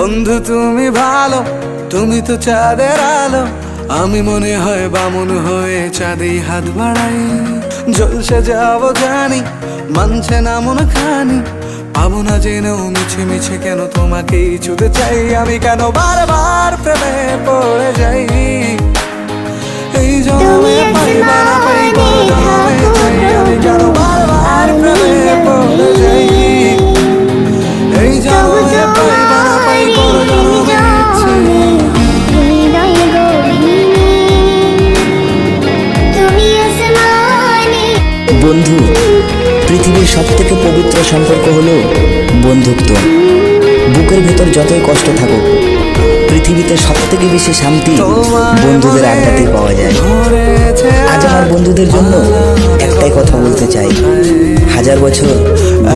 বন্ধু তুমি ভালো, তুমি তো চাঁদের আলো, আমি মনে হয় বামুন হয়ে চাঁদে হাত বাড়াই। জলসে যাবো জানি, মানছে না মন খানি, পাবো না জেনেও মিছে মিছে কেন তোমাকেই ছুতে চাই। আমি কেন বারবার প্রেমে পড়ে যাই, এই জন্মে পাইবা না পাই কোনো জন্মে চাই। আমি কেন বারবার প্রেমে পড়ে যাই, এই জন্মে পাইবা না পাই কোনো জন্মে চাই। বন্ধু, পৃথিবীর সবথেকে পবিত্র সম্পর্ক হলো বন্ধুত্ব। বুকের ভেতর যতই কষ্ট থাকুক, পৃথিবীতে সবথেকে বেশি শান্তি বন্ধুদের আড্ডাতেই পাওয়া যায়। আজ আমার বন্ধুদের জন্য একটাই কথা বলতে চাই, 1000 বছর